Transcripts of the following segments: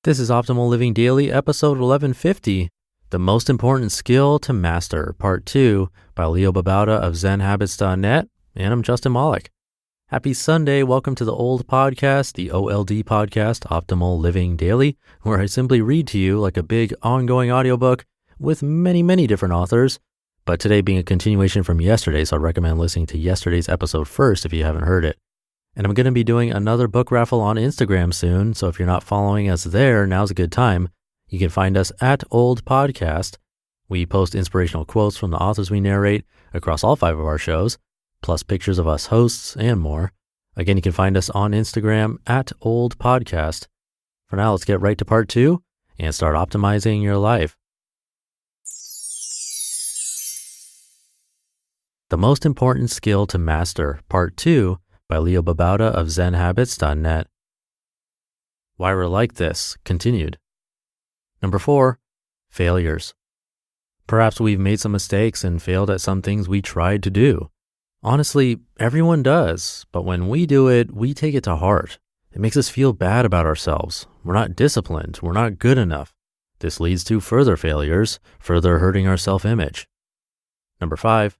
This is Optimal Living Daily, episode 1150, The Most Important Skill to Master, Part 2, by Babauta of Zen Habits.net, and I'm Justin Malik. Happy Sunday. Welcome to the old podcast, the OLD podcast, Optimal Living Daily, where I simply read to you like a big ongoing audiobook with many different authors. But today being a continuation from yesterday, so I recommend listening to yesterday's episode first if you haven't heard it. And I'm going to be doing another book raffle on Instagram soon, so if you're not following us there, now's a good time. You can find us at Old Podcast. We post inspirational quotes from the authors we narrate across all 5 of our shows, plus pictures of us hosts and more. Again, you can find us on Instagram at Old Podcast. For now, let's get right to part 2 and start optimizing your life. The Most Important Skill to Master, Part 2, by Babauta of Zen Habits.net. Why we're like this, continued. Number 4, failures. Perhaps we've made some mistakes and failed at some things we tried to do. Honestly, everyone does, but when we do it, we take it to heart. It makes us feel bad about ourselves. We're not disciplined. We're not good enough. This leads to further failures, further hurting our self-image. Number 5,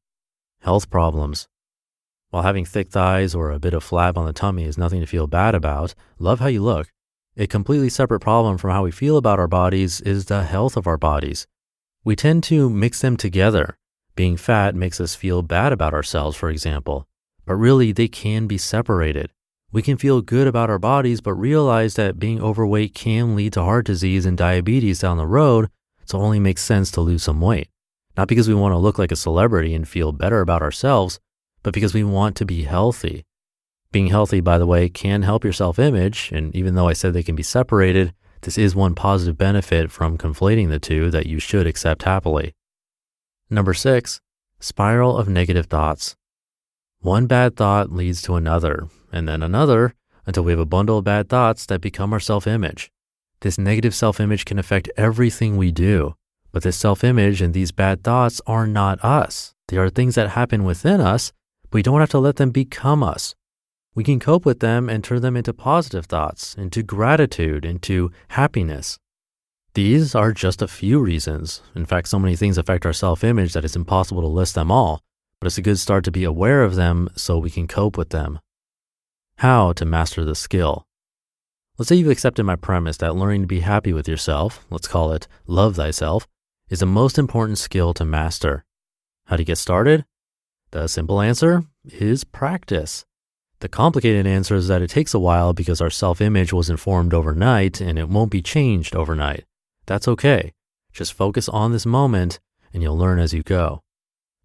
health problems. While having thick thighs or a bit of flab on the tummy is nothing to feel bad about, love how you look. A completely separate problem from how we feel about our bodies is the health of our bodies. We tend to mix them together. Being fat makes us feel bad about ourselves, for example, but really they can be separated. We can feel good about our bodies, but realize that being overweight can lead to heart disease and diabetes down the road, so it only makes sense to lose some weight. Not because we want to look like a celebrity and feel better about ourselves, but because we want to be healthy. Being healthy, by the way, can help your self-image, and even though I said they can be separated, this is one positive benefit from conflating the two that you should accept happily. Number 6, spiral of negative thoughts. One bad thought leads to another, and then another, until we have a bundle of bad thoughts that become our self-image. This negative self-image can affect everything we do, but this self-image and these bad thoughts are not us. They are things that happen within us, we don't have to let them become us. We can cope with them and turn them into positive thoughts, into gratitude, into happiness. These are just a few reasons. In fact, so many things affect our self-image that it's impossible to list them all, but it's a good start to be aware of them so we can cope with them. How to master the skill. Let's say you've accepted my premise that learning to be happy with yourself, let's call it love thyself, is the most important skill to master. How to get started? The simple answer is practice. The complicated answer is that it takes a while because our self-image wasn't formed overnight and it won't be changed overnight. That's okay. Just focus on this moment and you'll learn as you go.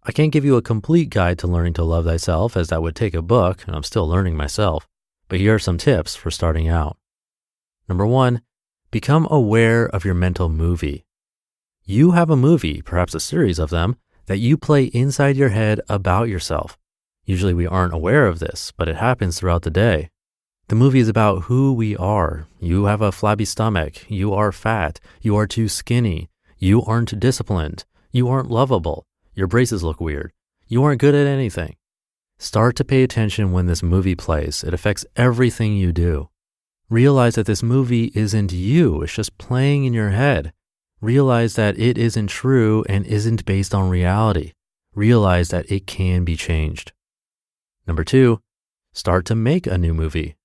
I can't give you a complete guide to learning to love thyself as that would take a book and I'm still learning myself, but here are some tips for starting out. Number 1, become aware of your mental movie. You have a movie, perhaps a series of them, that you play inside your head about yourself. Usually we aren't aware of this, but it happens throughout the day. The movie is about who we are. You have a flabby stomach. You are fat. You are too skinny. You aren't disciplined. You aren't lovable. Your braces look weird. You aren't good at anything. Start to pay attention when this movie plays. It affects everything you do. Realize that this movie isn't you. It's just playing in your head. Realize that it isn't true and isn't based on reality. Realize that it can be changed. Number 2, start to make a new movie.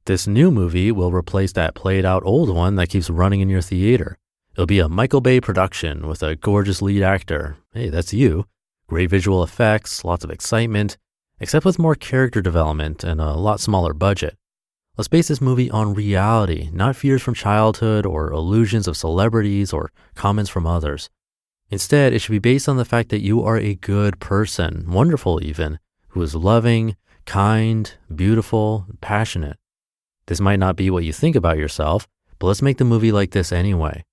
This new movie will replace that played out old one that keeps running in your theater. It'll be a Michael Bay production with a gorgeous lead actor. Hey, that's you. Great visual effects, lots of excitement, except with more character development and a lot smaller budget. Let's base this movie on reality, not fears from childhood or illusions of celebrities or comments from others. Instead, it should be based on the fact that you are a good person, wonderful even, who is loving, kind, beautiful, passionate. This might not be what you think about yourself, but let's make the movie like this anyway.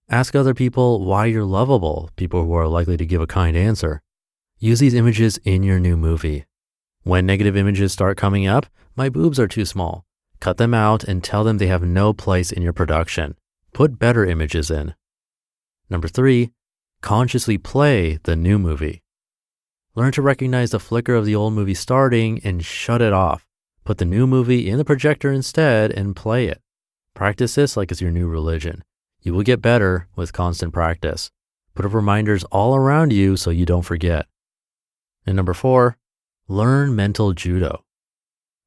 Ask other people why you're lovable, people who are likely to give a kind answer. Use these images in your new movie. When negative images start coming up, my boobs are too small. Cut them out and tell them they have no place in your production. Put better images in. Number 3, consciously play the new movie. Learn to recognize the flicker of the old movie starting and shut it off. Put the new movie in the projector instead and play it. Practice this like it's your new religion. You will get better with constant practice. Put up reminders all around you so you don't forget. And number 4, learn mental judo.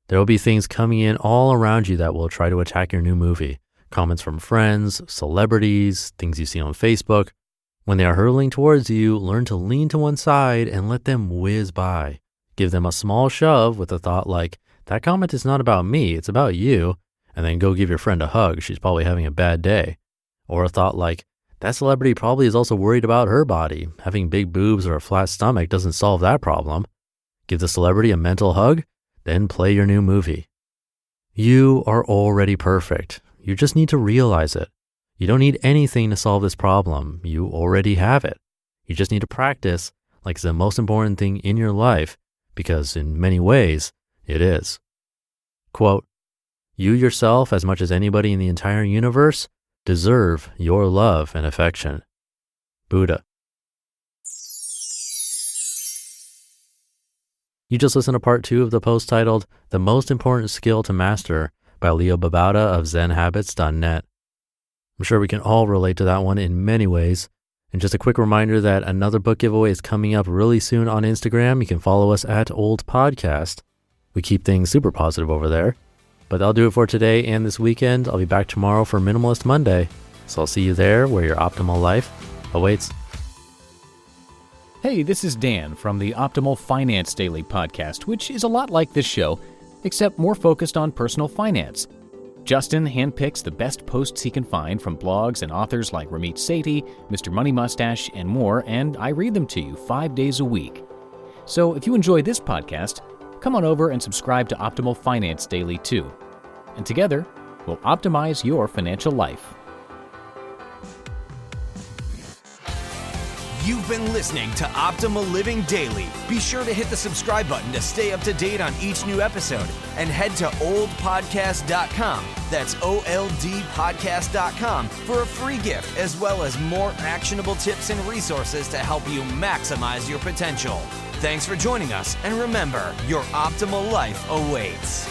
There will be things coming in all around you that will try to attack your new movie. Comments from friends, celebrities, things you see on Facebook. When they are hurtling towards you, learn to lean to one side and let them whiz by. Give them a small shove with a thought like, that comment is not about me, it's about you. And then go give your friend a hug. She's probably having a bad day. Or a thought like, that celebrity probably is also worried about her body. Having big boobs or a flat stomach doesn't solve that problem. Give the celebrity a mental hug, then play your new movie. You are already perfect. You just need to realize it. You don't need anything to solve this problem. You already have it. You just need to practice like it's the most important thing in your life, because in many ways, it is. Quote, you yourself, as much as anybody in the entire universe, deserve your love and affection. Buddha. You just listened to part 2 of the post titled, The Most Important Skill to Master by Babauta of Zen Habits.net. I'm sure we can all relate to that one in many ways. And just a quick reminder that another book giveaway is coming up really soon on Instagram. You can follow us at Old Podcast. We keep things super positive over there. But that'll do it for today and this weekend. I'll be back tomorrow for Minimalist Monday. So I'll see you there where your optimal life awaits. Hey, this is Dan from the Optimal Finance Daily podcast, which is a lot like this show, except more focused on personal finance. Justin handpicks the best posts he can find from blogs and authors like Ramit Sethi, Mr. Money Mustache, and more, and I read them to you 5 days a week. So if you enjoy this podcast, come on over and subscribe to Optimal Finance Daily too. And together, we'll optimize your financial life. You've been listening to Optimal Living Daily. Be sure to hit the subscribe button to stay up to date on each new episode and head to oldpodcast.com. That's OLDpodcast.com for a free gift as well as more actionable tips and resources to help you maximize your potential. Thanks for joining us, and remember, your optimal life awaits.